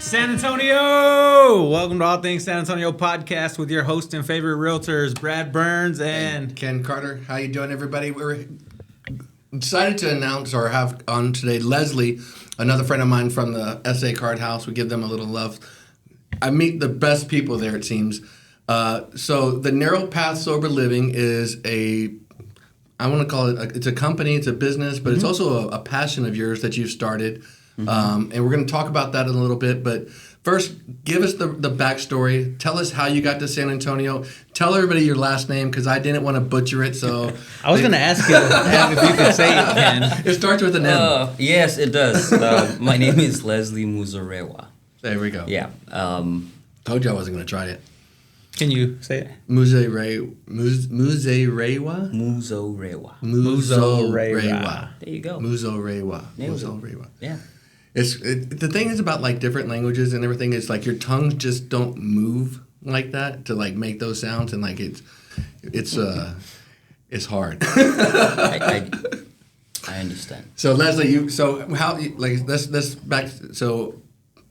San Antonio! Welcome to All Things San Antonio podcast with your host and favorite realtors, Brad Burns and Ken Carter. How you doing, everybody? We're excited to announce or have on today Leslie, another friend of mine from the SA Card House. We give them a little love. I meet the best people there, it seems. So the Narrow Path Sober Living is I want to call it, it's a company, it's a business, but it's also a passion of yours that you've started. And we're going to talk about that in a little bit. But first, give us the backstory. Tell us how you got to San Antonio. Tell everybody your last name because I didn't want to butcher it. So I was going to ask you if you could say it, Ken. It starts with an M. Yes, it does. My name is Leslie Muzorewa. There we go. Yeah. Told you I wasn't going to try it. Can you say it? Muzorewa? Muzorewa. There you go. Muzorewa. Yeah. The thing is about like different languages and everything is like your tongues just don't move like that to like make those sounds, and like it's hard. I understand. So Leslie,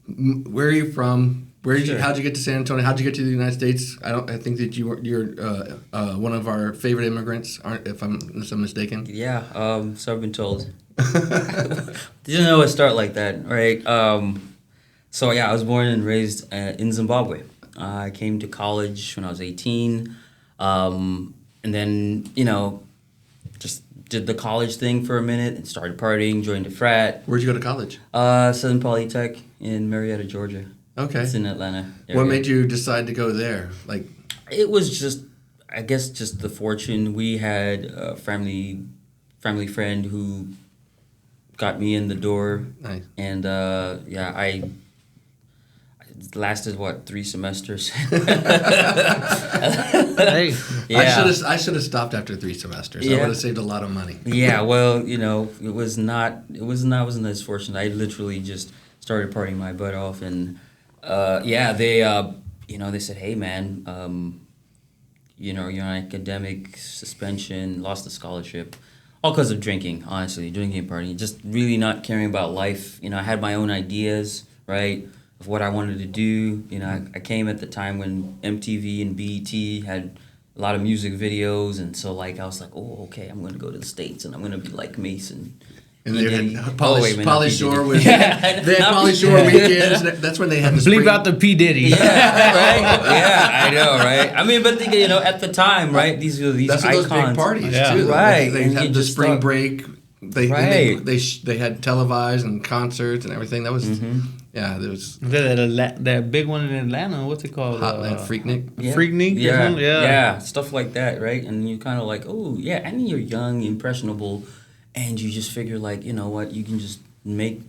where are you from? How'd you get to San Antonio? How'd you get to the United States? I think that you're one of our favorite immigrants, unless I'm mistaken. Yeah. So I've been told. Didn't know it start like that, right? So yeah, I was born and raised in Zimbabwe. I came to college when I was 18, and then just did the college thing for a minute and started partying, joined a frat. Where'd you go to college? Southern Polytech in Marietta, Georgia. Okay. It's in Atlanta area. What made you decide to go there? Like, it was just the fortune. We had a family friend who got me in the door. Nice. And I lasted 3 semesters. Hey. Yeah. I should have stopped after 3 semesters. Yeah. I would have saved a lot of money. Yeah, well, I wasn't as fortunate. I literally just started partying my butt off, and they said, hey man, you're on academic suspension, lost the scholarship, all because of drinking, honestly, drinking and partying, just really not caring about life. I had my own ideas, right, of what I wanted to do. I came at the time when MTV and BET had a lot of music videos, and so I was like, oh, okay, I'm going to go to the States, and I'm going to be like Mason. And they had Pauly Shore was. They had Pauly Shore weekends. That's when they had the Bleep out the P. Diddy. Yeah, right. Yeah, I know, right. I mean, but at the time, right? These icons. That's those big parties too. Right. They had the spring break. They had televised and concerts and everything. That was there was that big one in Atlanta. What's it called? Freakn. Yeah. Freakn. Yeah, stuff like that, right? And you kind of like, oh yeah, and you're young, impressionable. And you just figure, you know what, you can just make,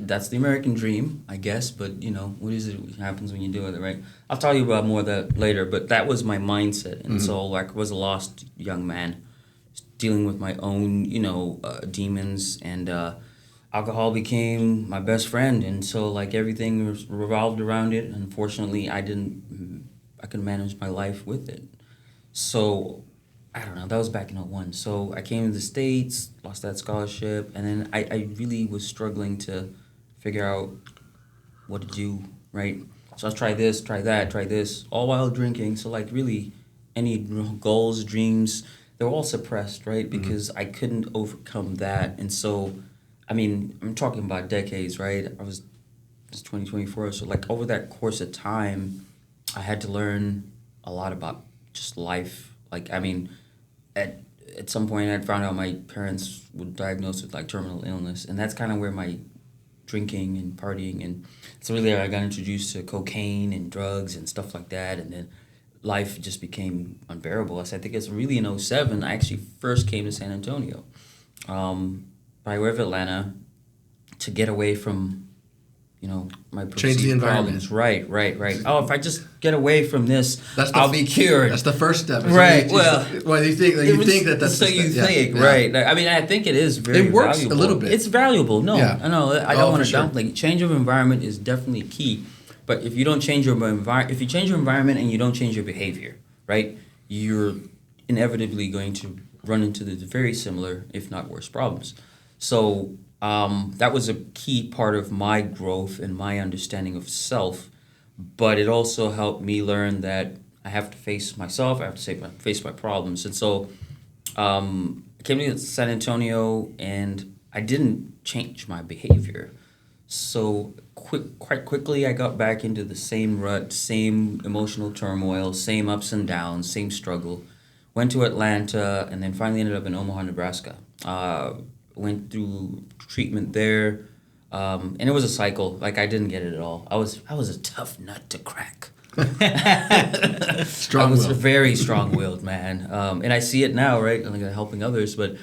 that's the American dream, I guess, but, what is it happens when you do it, right? I'll tell you about more of that later, but that was my mindset. And so, I was a lost young man dealing with my own, demons, and alcohol became my best friend. And so, everything revolved around it. Unfortunately, I couldn't manage my life with it. So I don't know, that was back in 2001. So I came to the States, lost that scholarship, and then I really was struggling to figure out what to do, right? So I was try this, try that, try this, all while drinking. So really any goals, dreams, they were all suppressed, right? Because I couldn't overcome that. And so, I'm talking about decades, right? It's 2024. So over that course of time, I had to learn a lot about just life. At some point, I found out my parents were diagnosed with terminal illness, and that's kind of where my drinking and partying, and so really I got introduced to cocaine and drugs and stuff like that, and then life just became unbearable. So I think it's really in 2007 I actually first came to San Antonio, by way of Atlanta, to get away from my change the environment. Problems. Right. Oh, if I just get away from this, I'll be cured. That's the first step. Right. You think that's so you think, yeah. Right? I think it is very. It works valuable. a little bit. It's valuable. No, yeah. I know. I don't want to downplay. Change of environment is definitely key, but if you don't change your environment and you don't change your behavior, right, you're inevitably going to run into the very similar, if not worse, problems. So that was a key part of my growth and my understanding of self. But it also helped me learn that I have to face myself. I have to face my problems. And so I came to San Antonio, and I didn't change my behavior. So quite quickly, I got back into the same rut, same emotional turmoil, same ups and downs, same struggle. Went to Atlanta, and then finally ended up in Omaha, Nebraska. Went through treatment there, and it was a cycle. Like, I didn't get it at all. I was a tough nut to crack. Strong-willed. I was very strong-willed, man. And I see it now, right? Like, helping others, but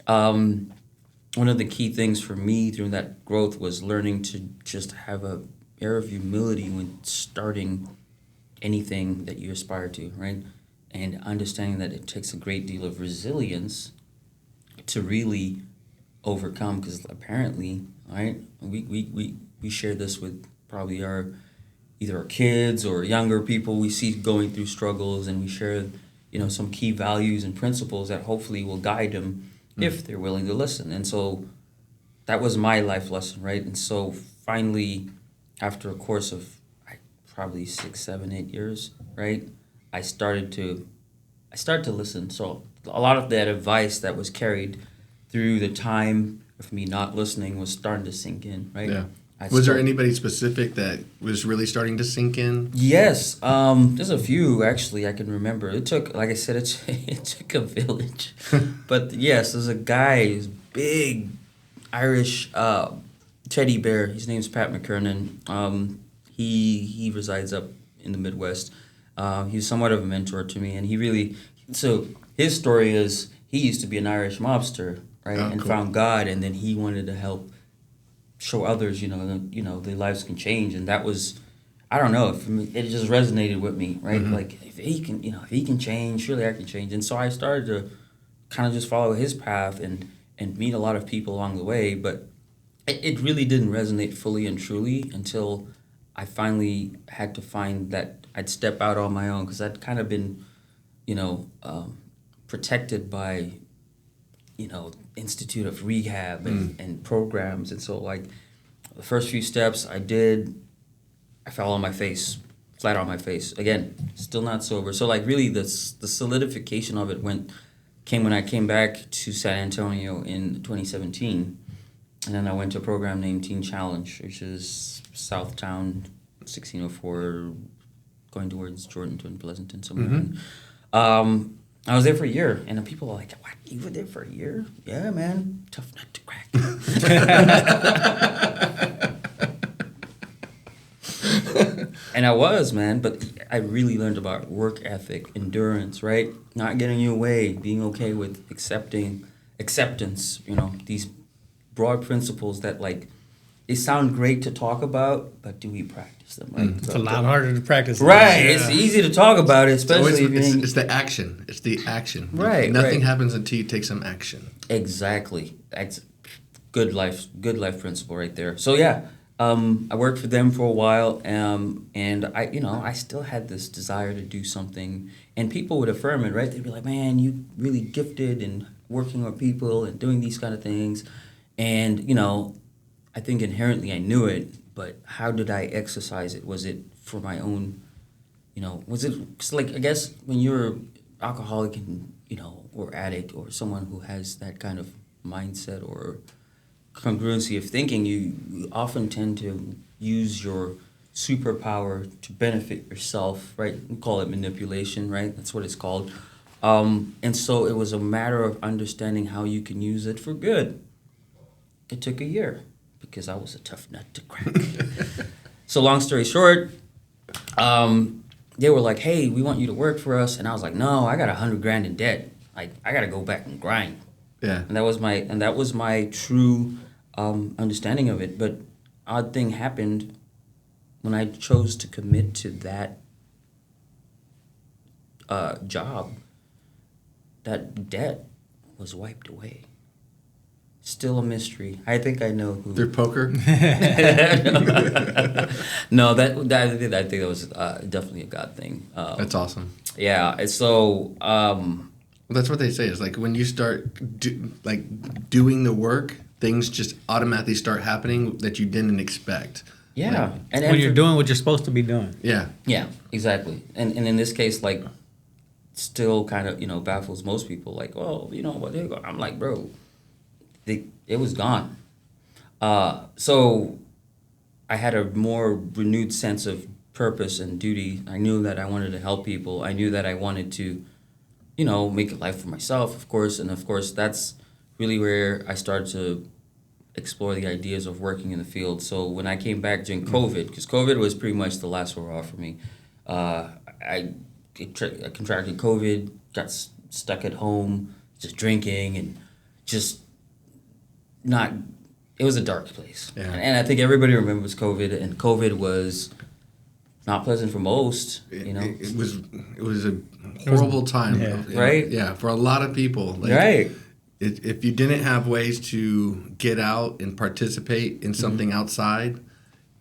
one of the key things for me through that growth was learning to just have a air of humility when starting anything that you aspire to, right? And understanding that it takes a great deal of resilience to really overcome, because apparently, right, we share this with probably either our kids or younger people we see going through struggles, and we share, some key values and principles that hopefully will guide them if they're willing to listen. And so that was my life lesson, right? And so finally, after a course of probably 6, 7, 8 years, right, I started to listen. So a lot of that advice that was carried through the time of me not listening was starting to sink in, right? Yeah. Was there anybody specific that was really starting to sink in? Yes, there's a few actually I can remember. It took, like I said, it took a village. But yes, there's a guy, he's big Irish teddy bear. His name's Pat McKernan. He resides up in the Midwest. He's somewhat of a mentor to me, and so his story is he used to be an Irish mobster, right, and cool. found God, and then he wanted to help show others, their lives can change, and that was, I don't know, it just resonated with me, right? Mm-hmm. Like, if he can change, surely I can change. And so I started to kind of just follow his path and meet a lot of people along the way, but it really didn't resonate fully and truly until I finally had to find that I'd step out on my own, because I'd kind of been, protected by Institute of Rehab and programs. And so, like, the first few steps I fell on my face, flat on my face. Again, still not sober. So, like, really the solidification of it came when I came back to San Antonio in 2017. And then I went to a program named Teen Challenge, which is Southtown, 1604, going towards Jordanton, Pleasanton, somewhere. Mm-hmm. I was there for a year, and people were like, "What? You were there for a year?" Yeah, man, tough nut to crack. And I was, man, but I really learned about work ethic, endurance, right? Not getting in your way, being okay with acceptance. These broad principles that, like, they sound great to talk about, but do we practice them? Right? It's a lot harder to practice. Right. Yeah. It's easy to talk about it, especially it's the action. It's the action. Right. Nothing happens until you take some action. Exactly. That's good life principle right there. So yeah, I worked for them for a while, and I still had this desire to do something, and people would affirm it, right? They'd be like, "Man, you really gifted in working with people and doing these kind of things," and I think inherently I knew it, but how did I exercise it? Was it for my own, was it, cause, like, I guess when you're alcoholic and, or addict or someone who has that kind of mindset or congruency of thinking, you often tend to use your superpower to benefit yourself, right? We call it manipulation, right? That's what it's called. And so it was a matter of understanding how you can use it for good. It took a year, because I was a tough nut to crack. So long story short, they were like, "Hey, we want you to work for us," and I was like, "No, I got $100,000 in debt. Like, I got to go back and grind." Yeah. And that was my true understanding of it. But odd thing happened when I chose to commit to that job. That debt was wiped away. Still a mystery. I think I know who. Through poker? No, I think that was definitely a God thing. That's awesome. Yeah, and so. Well, that's what they say. It's like when you start doing the work, things just automatically start happening that you didn't expect. Yeah. Like, and when you're doing what you're supposed to be doing. yeah. Yeah, exactly. And in this case, like, still kind of, baffles most people. Like, well, what they go. I'm like, bro, it was gone. So I had a more renewed sense of purpose and duty. I knew that I wanted to help people. I knew that I wanted to, make a life for myself, of course. And of course, that's really where I started to explore the ideas of working in the field. So when I came back during COVID, because COVID was pretty much the last hurrah for me, I contracted COVID, got stuck at home, just drinking and just not. It was a dark place, Yeah. and I think everybody remembers COVID, and COVID was not pleasant for most. It was a horrible time, right? Yeah, for a lot of people. Like, right. If you didn't have ways to get out and participate in something outside,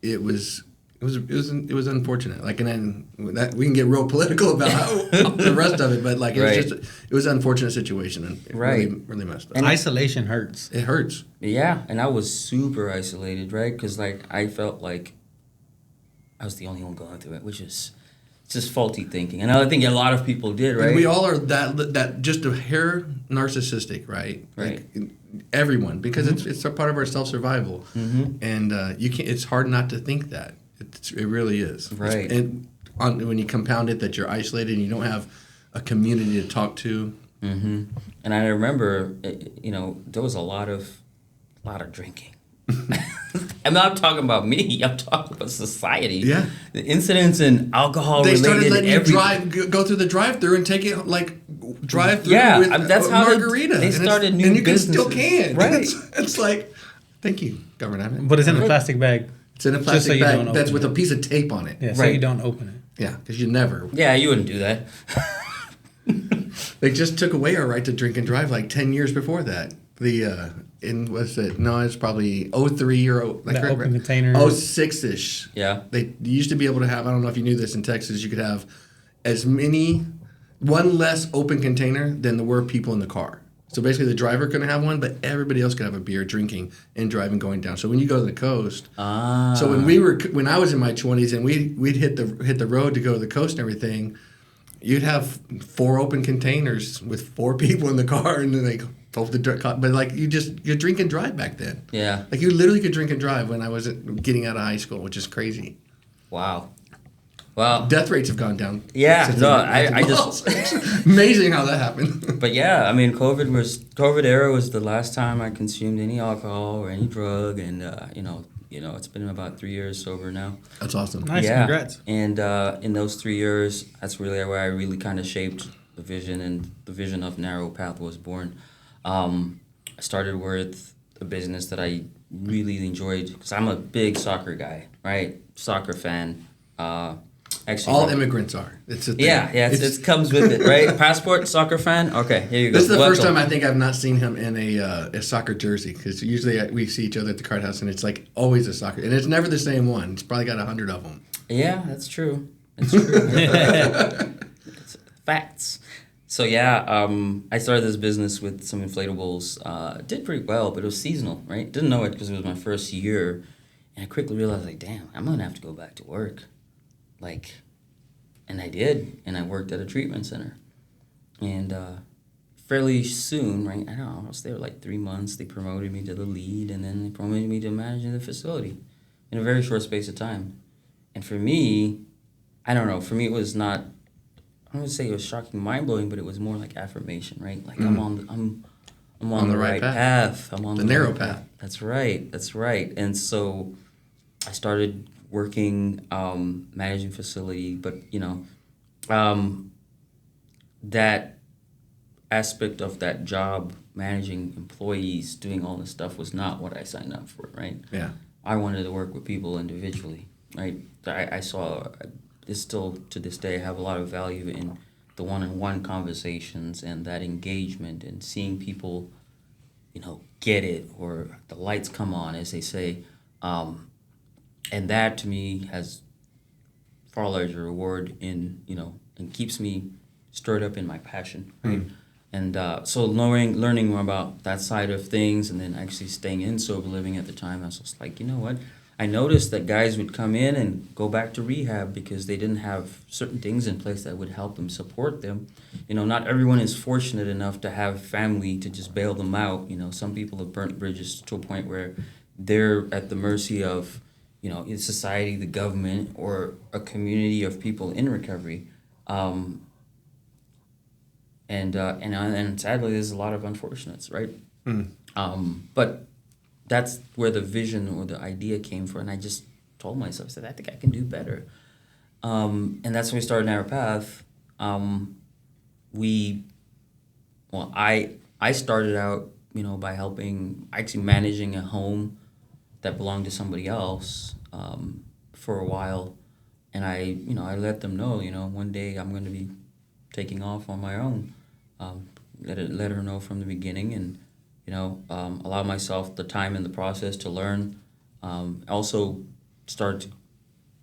it was unfortunate. Like, and then that we can get real political about the rest of it, but like it was an unfortunate situation, and it really messed up. And isolation hurts. It hurts. Yeah, and I was super isolated, right? Because like I felt like I was the only one going through it, which is just faulty thinking, and I think a lot of people did, right? And we all are that just a hair narcissistic, right? Right. Like, everyone, because it's a part of our self-survival, and you can't. It's hard not to think that. It really is. Right. And when you compound it that you're isolated and you don't have a community to talk to. Mm-hmm. And I remember, there was a lot of drinking. I'm not talking about me. I'm talking about society. Yeah. The incidents in alcohol They related. started letting you go through the drive-through and take it drive through with that's how margarita. They started new and you businesses. can still can. Right. It's like, thank you, government. But it's in a plastic bag. It's in a Just so plastic you bag don't that's open with it. a piece of tape on it. Yeah, so Right. you don't open it. Yeah, because you never. Yeah, you wouldn't do that. They just took away our right to drink and drive like 10 years before that. It's probably 03 or open container. 06-ish. Yeah. They used to be able to have, I don't know if you knew this in Texas, you could have one less open container than there were people in the car. So basically the driver couldn't have one, but everybody else could have a beer drinking and driving going down. So when you go to the coast, so when I was in my 20s and we'd hit the road to go to the coast and everything, you'd have 4 open containers with 4 people in the car, and then they told but like you drink and drive back then. Yeah. Like you literally could drink and drive when I was getting out of high school, which is crazy. Wow. Well, Death rates have gone down. Yeah, since no, then. I just It's amazing how that happened. But yeah, I mean, COVID era was the last time I consumed any alcohol or any drug, and it's been about 3 years sober now. That's awesome. Nice, Yeah. congrats. And in those 3 years, that's really where I really kind of shaped the vision, and the vision of Narrow Path was born. I started with a business that I really enjoyed because I'm a big soccer guy, right? Soccer fan. Actually, All immigrants are. It's a thing. It comes with it, right? Passport, soccer fan. Okay, here you go. This is the first Welcome. time I think I've not seen him in a soccer jersey, because usually we see each other at the card house and it's like always a soccer, and it's never the same one. He's probably got 100 of them. Yeah, that's true. That's true. It's facts. So yeah, I started this business with some inflatables. Did pretty well, but it was seasonal, right? Didn't know it because it was my first year, and I quickly realized, like, damn, I'm gonna have to go back to work. And I did, and I worked at a treatment center. And fairly soon, right, I don't know, I was there like 3 months, they promoted me to the lead, and then they promoted me to managing the facility in a very short space of time. And for me, I don't know, for me it was not, I don't want to say it was shocking, mind-blowing, but it was more like affirmation, right? Like I'm on the right path. I'm on the narrow right path. That's right. And so I started working, managing facility, but that aspect of that job, managing employees, doing all this stuff, was not what I signed up for, right? Yeah. I wanted to work with people individually, right? I saw, it's still to this day, I have a lot of value in the one-on-one conversations and that engagement and seeing people, get it, or the lights come on, as they say. And that to me has far larger reward and keeps me stirred up in my passion, right? And so learning more about that side of things, and then actually staying in sober living at the time, I was just like, you know what? I noticed that guys would come in and go back to rehab because they didn't have certain things in place that would help them, support them. You know, not everyone is fortunate enough to have family to just bail them out. You know, some people have burnt bridges to a point where they're at the mercy of, you know, society, the government, or a community of people in recovery. And sadly, there's a lot of unfortunates, right? But that's where the vision or the idea came from, and I just told myself, I said, I think I can do better. And that's when we started Narrow Path. I started out, you know, by helping, actually managing a home that belonged to somebody else for a while, and I let them know, you know, one day I'm going to be taking off on my own. Let her know from the beginning, and you know, allow myself the time in the process to learn. Also start to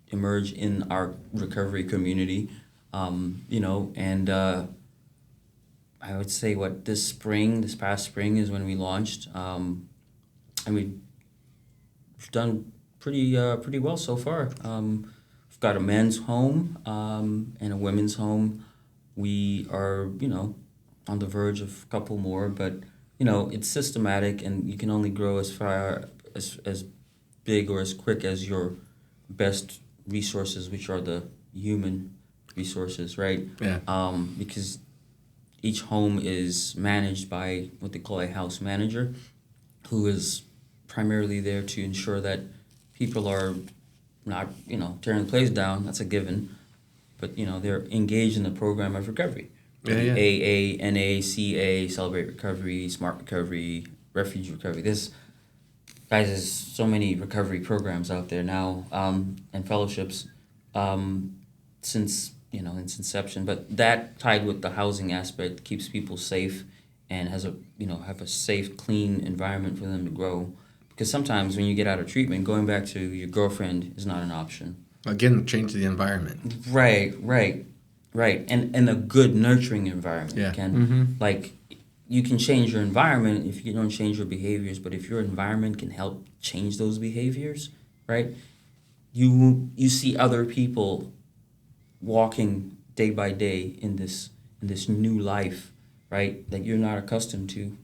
emerge in our recovery community, you know, and I would say this past spring is when we launched, and we've done pretty well so far. We've got a men's home and a women's home. We are, you know, on the verge of a couple more, but you know, it's systematic, and you can only grow as far as big or as quick as your best resources, which are the human resources, right? Yeah. Because each home is managed by what they call a house manager, who is primarily there to ensure that people are not, you know, tearing the place down. That's a given, but you know, they're engaged in the program of recovery. Yeah. AA, NA, CA, Celebrate Recovery, Smart Recovery, Refuge Recovery. There's so many recovery programs out there now, and fellowships, since, you know, its inception. But that, tied with the housing aspect, keeps people safe and have a safe, clean environment for them to grow. Because sometimes when you get out of treatment, going back to your girlfriend is not an option. Again, change the environment. Right. And a good nurturing environment. Yeah. Like, you can change your environment if you don't change your behaviors, but if your environment can help change those behaviors, right? You see other people walking day by day in this new life, right? That you're not accustomed to.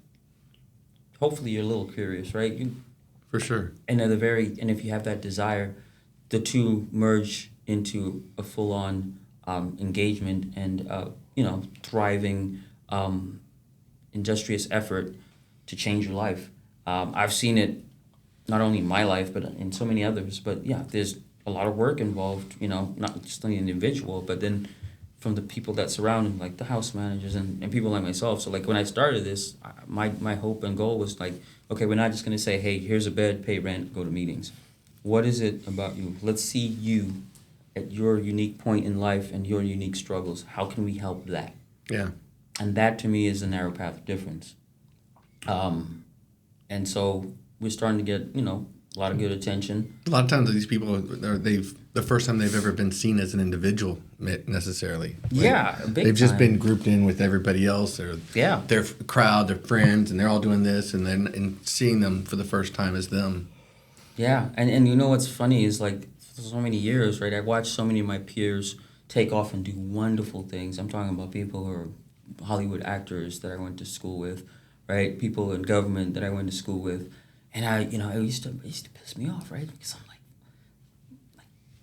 Hopefully you're a little curious, right? For sure. And if you have that desire, the two merge into a full-on engagement and thriving, industrious effort to change your life. I've seen it not only in my life but in so many others. But yeah, there's a lot of work involved. You know, not just the individual, but then from the people that surround him, like the house managers and people like myself. So like when I started this, my hope and goal was like, okay, we're not just gonna say, hey, here's a bed, pay rent, go to meetings. What is it about you? Let's see you at your unique point in life and your unique struggles. How can we help that? Yeah. And that, to me, is the narrow path difference. And so we're starting to get, you know, a lot of good attention. A lot of times these people, the first time they've ever been seen as an individual necessarily. Like, Yeah, big they've just time. been grouped in with everybody else, or Yeah. their crowd, their friends, and they're all doing this, and then and seeing them for the first time as them. Yeah, and you know what's funny is, like, for so many years, right, I watched so many of my peers take off and do wonderful things. I'm talking about people who are Hollywood actors that I went to school with, right? People in government that I went to school with. And it used to piss me off, right? Because I'm like,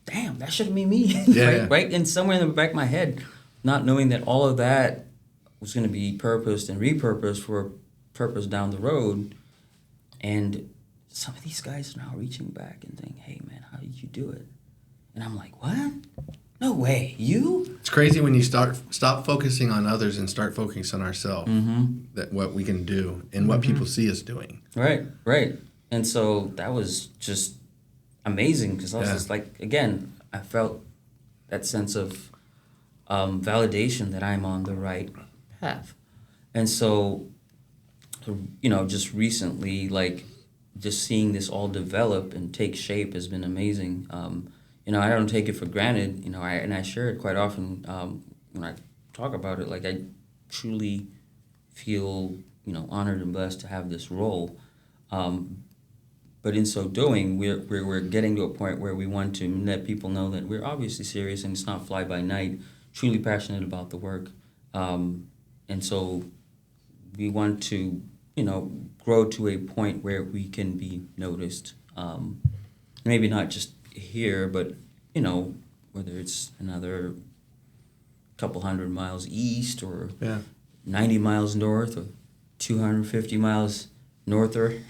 damn, that shouldn't be me. Yeah. Right? And somewhere in the back of my head, not knowing that all of that was going to be purposed and repurposed for a purpose down the road. And some of these guys are now reaching back and saying, hey, man, how did you do it? And I'm like, what? No way. You? It's crazy when you stop focusing on others and start focusing on ourselves. Mm-hmm. That what we can do and what people see us doing. Right. And so that was just amazing, because I was just like, again, I felt that sense of validation that I'm on the right path. And so, you know, just recently, like, just seeing this all develop and take shape has been amazing. You know, I don't take it for granted, you know, I share it quite often when I talk about it. Like, I truly feel, honored and blessed to have this role. But in so doing, we're getting to a point where we want to let people know that we're obviously serious and it's not fly by night, truly passionate about the work. And so we want to, grow to a point where we can be noticed. Maybe not just here, but, whether it's another couple 100 miles east or 90 miles north or 250 miles norther.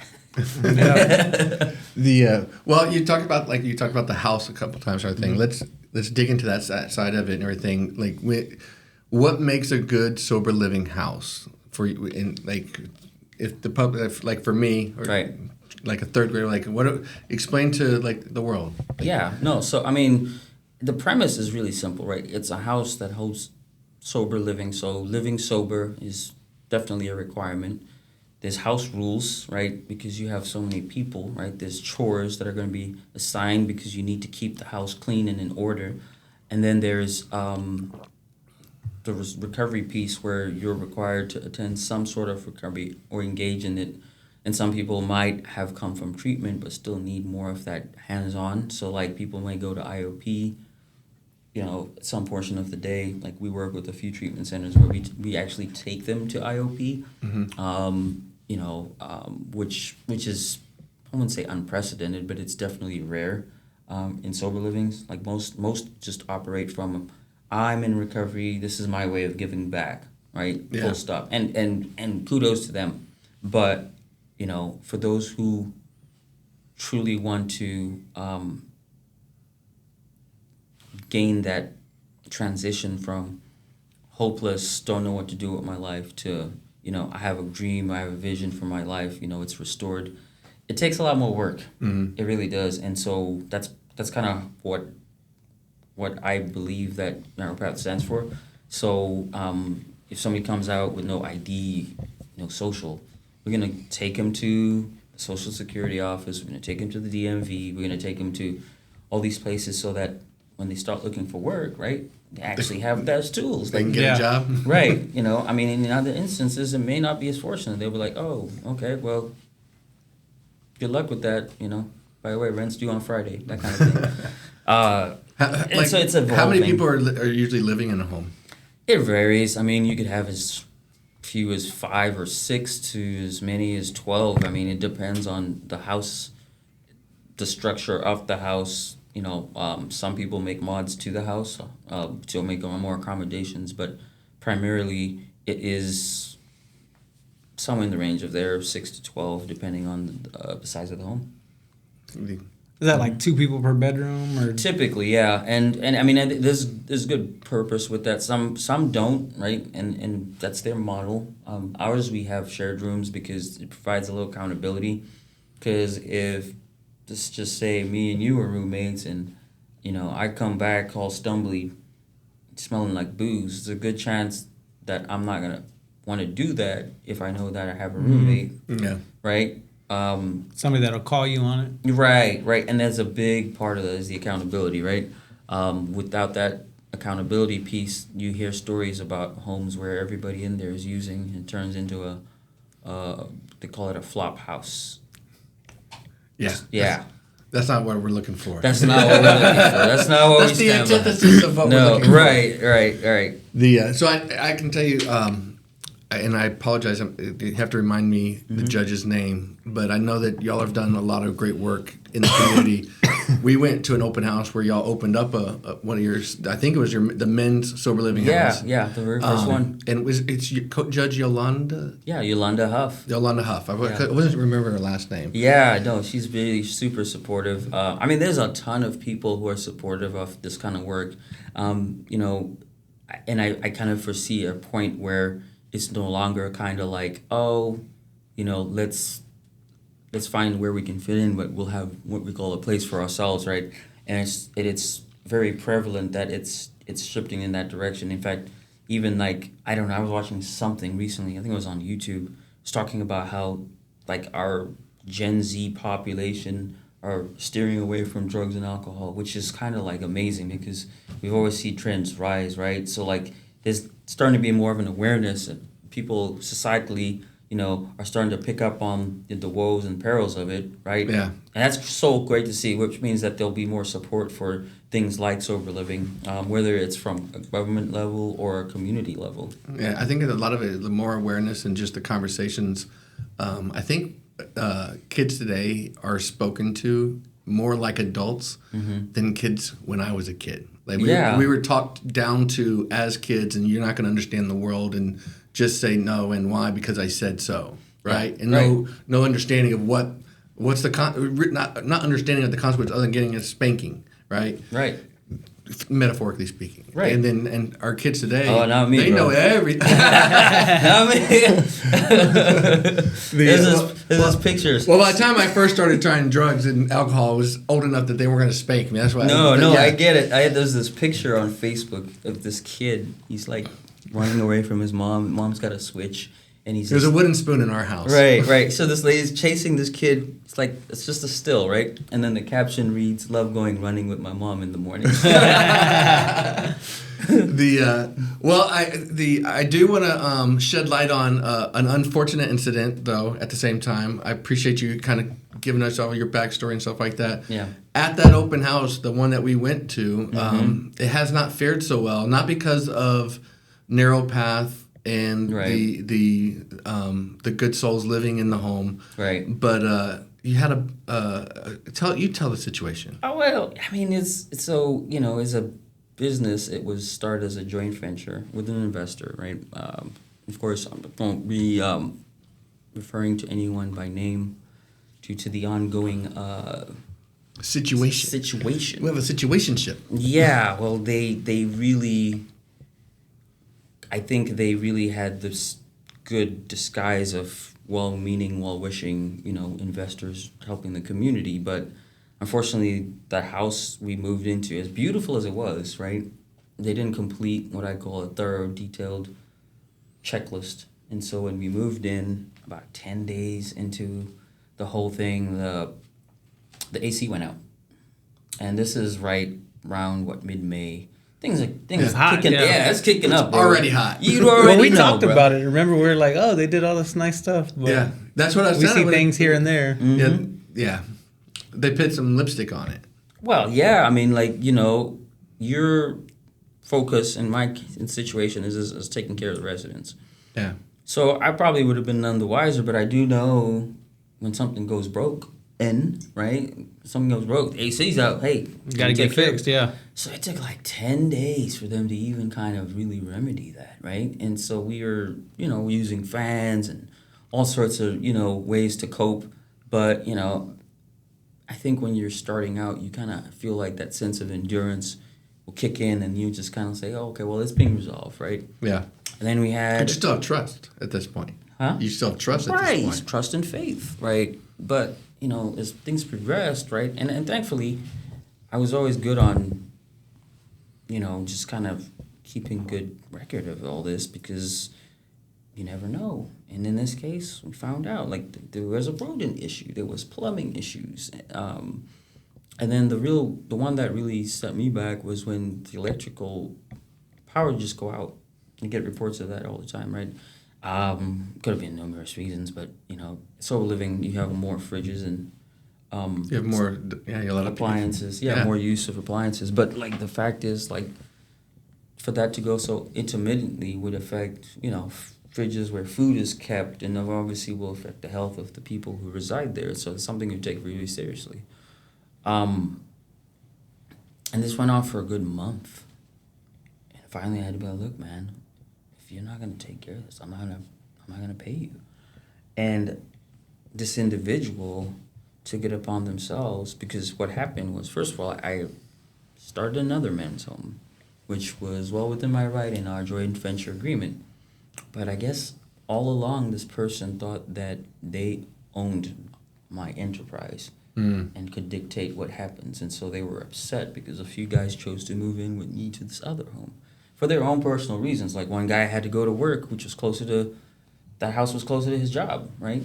Well, you talked about the house a couple times or everything. Let's dig into that side of it and everything. Like, what makes a good sober living house for you? In if the public, like for me, or right, like a third grader, explain to the world. Yeah, no. So I mean, the premise is really simple, right? It's a house that hosts sober living. So living sober is definitely a requirement. There's house rules, right? Because you have so many people, right? There's chores that are going to be assigned because you need to keep the house clean and in order. And then there's the recovery piece where you're required to attend some sort of recovery or engage in it. And some people might have come from treatment but still need more of that hands-on. So like people might go to IOP, some portion of the day. Like we work with a few treatment centers where we actually take them to IOP. Which is, I wouldn't say unprecedented, but it's definitely rare in sober livings. Like most just operate from, I'm in recovery, this is my way of giving back, right? Yeah. Full stop. And kudos to them. But, for those who truly want to gain that transition from hopeless, don't know what to do with my life to, I have a dream, I have a vision for my life, it's restored. It takes a lot more work. Mm-hmm. It really does. And so that's kind of what I believe that Narrow Path stands for. So if somebody comes out with no ID, no social, we're going to take them to the Social Security office, we're going to take them to the DMV, we're going to take them to all these places so that when they start looking for work, right, they actually have those tools. They can get a job. Right. In other instances, it may not be as fortunate. They'll be like, oh, okay, well, good luck with that, By the way, rent's due on Friday, that kind of thing. So it's evolving. How many people are usually living in a home? It varies. You could have as few as 5 or 6 to as many as 12. It depends on the house, the structure of the house. Some people make mods to the house to make more accommodations, but primarily it is somewhere in the range of 6 to 12, depending on the size of the home. Is that like 2 people per bedroom, or typically? Yeah, and there's good purpose with that. Some don't, right? And that's their model. Ours, we have shared rooms because it provides a little accountability. Because if let's just say me and you are roommates, and I come back all stumbly, smelling like booze, there's a good chance that I'm not gonna want to do that if I know that I have a roommate. Yeah. Right. Somebody that'll call you on it. Right, and that's a big part of that is the accountability, right? Without that accountability piece, you hear stories about homes where everybody in there is using and turns into they call it a flop house. Yeah. Yeah. That's not what we're looking for. That's not what we're looking for. That's not what that's we stand the antithesis of what we're looking for. Right. So I can tell you, and I apologize, you have to remind me the judge's name, but I know that y'all have done a lot of great work in the community. We went to an open house where y'all opened up one of your, I think it was the men's sober living house. Yeah, the very first one. And it's Judge Yolanda? Yeah, Yolanda Huff. Yolanda Huff. I wasn't remember her last name. Yeah, no, she's really super supportive. There's a ton of people who are supportive of this kind of work. And I kind of foresee a point where it's no longer kind of like, let's find where we can fit in, but we'll have what we call a place for ourselves, right? And it's very prevalent that it's shifting in that direction. In fact, even I was watching something recently, I think it was on YouTube, it's talking about how our Gen Z population are steering away from drugs and alcohol, which is kind of amazing because we've always seen trends rise, right? So there's starting to be more of an awareness people societally, are starting to pick up on the woes and perils of it, right? Yeah. And that's so great to see, which means that there'll be more support for things like sober living, whether it's from a government level or a community level. Yeah, I think a lot of it, the more awareness and just the conversations. I think kids today are spoken to more like adults than kids when I was a kid. Like we were talked down to as kids, and you're not going to understand the world, and just say no and why because I said so, right? And no understanding of what's the not understanding of the consequence other than getting a spanking, right? Right. Metaphorically speaking, right? And our kids today, not me, they bro. know everything. Not me. There's pictures. Well, by the time I first started trying drugs and alcohol, I was old enough that they weren't going to spank me. That's why. I get it. There's this picture on Facebook of this kid. He's like running away from his mom. Mom's got a switch. And there's a wooden spoon in our house. Right. So this lady's chasing this kid. It's just a still, right? And then the caption reads, "Love going running with my mom in the morning." I do want to shed light on an unfortunate incident, though. At the same time, I appreciate you kind of giving us all your backstory and stuff like that. Yeah. At that open house, the one that we went to, it has not fared so well. Not because of narrow path and the good souls living in the home, right? But you had tell the situation. Oh well, I mean it's so as a business, it was started as a joint venture with an investor, right? Of course, I won't be referring to anyone by name due to the ongoing situation. We have a situationship. Yeah, well, they really. I think they really had this good disguise of well-meaning, well-wishing, investors helping the community. But unfortunately, the house we moved into, as beautiful as it was, right, they didn't complete what I call a thorough, detailed checklist. And so when we moved in, about 10 days into the whole thing, the AC went out. And this is right around, mid-May. Things it's hot, kicking. Yeah, it's kicking up. Bro. Already hot. You already well, we know, talked bro. about it. Remember, we were like, "Oh, they did all this nice stuff." But yeah, that's what I was saying. We see things here and there. Mm-hmm. Yeah. They put some lipstick on it. Well, yeah. I mean, your focus in my situation is taking care of the residents. Yeah. So I probably would have been none the wiser, but I do know when something goes broke. Right? Something goes broke. The AC's out. Hey, You got to get fixed. Yeah. So it took 10 days for them to even kind of really remedy that, right? And so we were, using fans and all sorts of, ways to cope. But, I think when you're starting out, you kind of feel like that sense of endurance will kick in and you just kind of say, oh, okay, well, it's being resolved, right? Yeah. And then we had... But you still have trust at this point. Huh? You still have trust at this point. Trust and faith, right? But, as things progressed, right? And thankfully, I was always good on, just kind of keeping good record of all this because you never know. And in this case, we found out, there was a rodent issue. There was plumbing issues. And then the one that really set me back was when the electrical power would just go out. You get reports of that all the time, right? Could have been numerous reasons, but sober living, you have more fridges and you have more, a lot of appliances. More use of appliances. But the fact is, for that to go so intermittently would affect fridges where food is kept, and obviously will affect the health of the people who reside there. So it's something you take really seriously. And this went on for a good month, and finally I had to be like, look, man. You're not gonna take care of this. I'm not gonna pay you. And this individual took it upon themselves because what happened was, first of all, I started another men's home, which was well within my right in our joint venture agreement. But I guess all along this person thought that they owned my enterprise and could dictate what happens. And so they were upset because a few guys chose to move in with me to this other home. For their own personal reasons. One guy had to go to work, which was that house was closer to his job, right?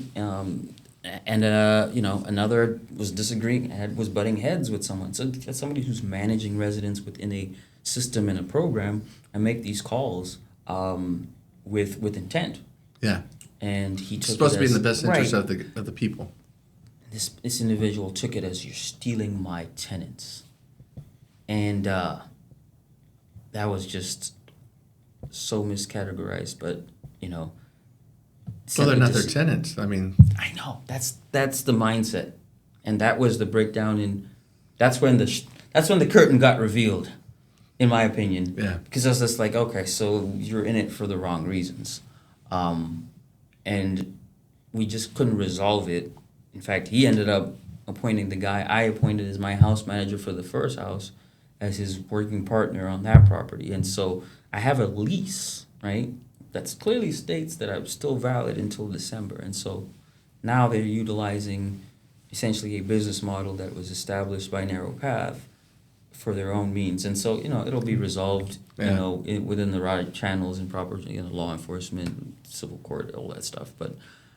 Another was disagreeing, was butting heads with someone. So as somebody who's managing residents within a system and a program, I make these calls with intent. Yeah. And he took It's supposed it to be in as, the best interest right. of the people. This individual took it as, you're stealing my tenants. And that was just so miscategorized, but, you know. Well, they're not their tenants. I mean. I know. That's the mindset. And that was the breakdown in, that's when the curtain got revealed, in my opinion. Yeah. Because I was just like, okay, so you're in it for the wrong reasons. And we just couldn't resolve it. In fact, he ended up appointing the guy I appointed as my house manager for the first house as his working partner on that property. And so I have a lease, right, that clearly states that I'm still valid until December. And so now they're utilizing essentially a business model that was established by Narrow Path for their own means. And so, you know, it'll be resolved, within the right channels and proper, law enforcement, civil court, all that stuff. But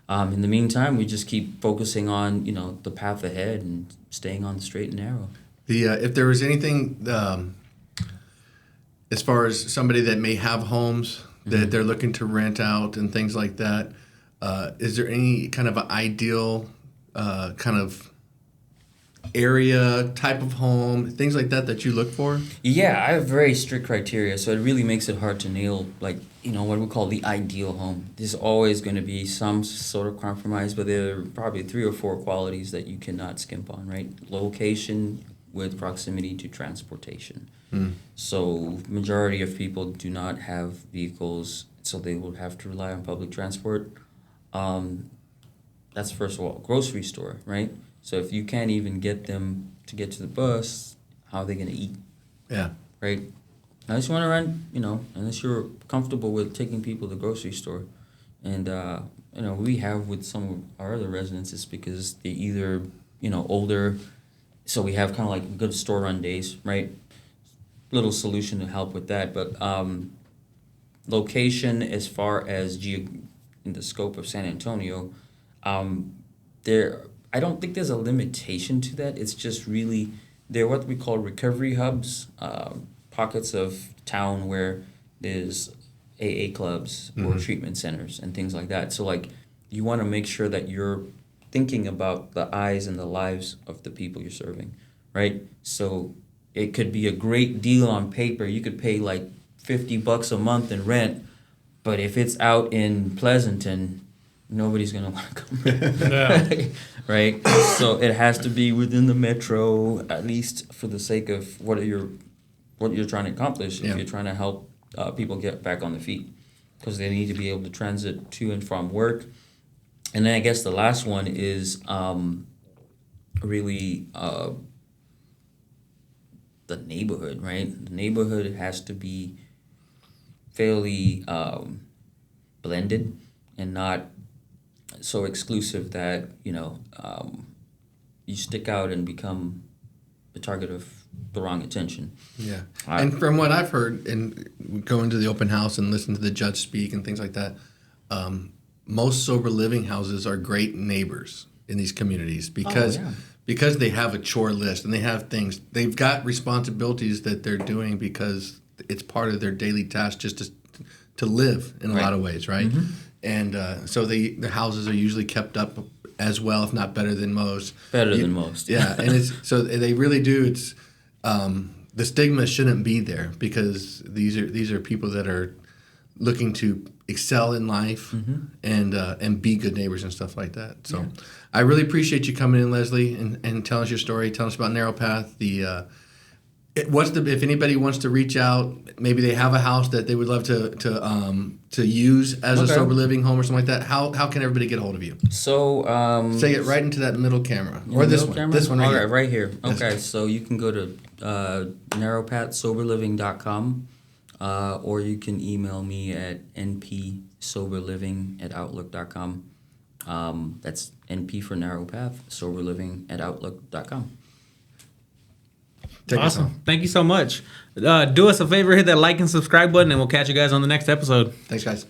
in the meantime, we just keep focusing on, the path ahead and staying on the straight and narrow. If there was anything, as far as somebody that may have homes that they're looking to rent out and things like that, is there any kind of an ideal kind of area, type of home, things like that you look for? Yeah, I have very strict criteria, so it really makes it hard to nail, what we call the ideal home. There's always going to be some sort of compromise, but there are probably 3 or 4 qualities that you cannot skimp on, right? Location with proximity to transportation. So majority of people do not have vehicles, so they will have to rely on public transport. That's first of all. Grocery store, right? So if you can't even get them to get to the bus, how are they going to eat? Yeah. Right? Unless you want to run, unless you're comfortable with taking people to the grocery store. And, we have with some of our other residences because they're either, older. So we have kind of like good store run days, right? Little solution to help with that. But location as far as in the scope of San Antonio, I don't think there's a limitation to that. It's just really, they're what we call recovery hubs, pockets of town where there's AA clubs or treatment centers and things like that. So you want to make sure that you're thinking about the eyes and the lives of the people you're serving, right? So it could be a great deal on paper. You could pay $50 a month in rent, but if it's out in Pleasanton, nobody's gonna want to come, right? So it has to be within the metro, at least for the sake of what you're trying to accomplish. If you're trying to help people get back on their feet, because they need to be able to transit to and from work. And then I guess the last one is really the neighborhood, right? The neighborhood has to be fairly blended and not so exclusive that you stick out and become the target of the wrong attention. Yeah. And from what I've heard and going to the open house and listen to the judge speak and things like that, most sober living houses are great neighbors in these communities because they have a chore list and they have things, they've got responsibilities that they're doing because it's part of their daily task just to live in a lot of ways, right? And so the houses are usually kept up as well, if not better than most. Than most. Yeah, and it's so they really do. It's the stigma shouldn't be there because these are people that are looking to excel in life and be good neighbors and stuff like that. So I really appreciate you coming in, Leslie, and telling us your story, telling us about Narrow Path. If anybody wants to reach out, maybe they have a house that they would love to use as a sober living home or something like that. How can everybody get a hold of you? So say it right into that middle camera or this one. Camera? This one right here. Right here. Okay, so you can go to narrowpathsoberliving.com or you can email me at npsoberliving@outlook.com. That's NP for Narrow Path, soberliving@outlook.com. Awesome. Thank you so much. Do us a favor, hit that like and subscribe button, and we'll catch you guys on the next episode. Thanks, guys.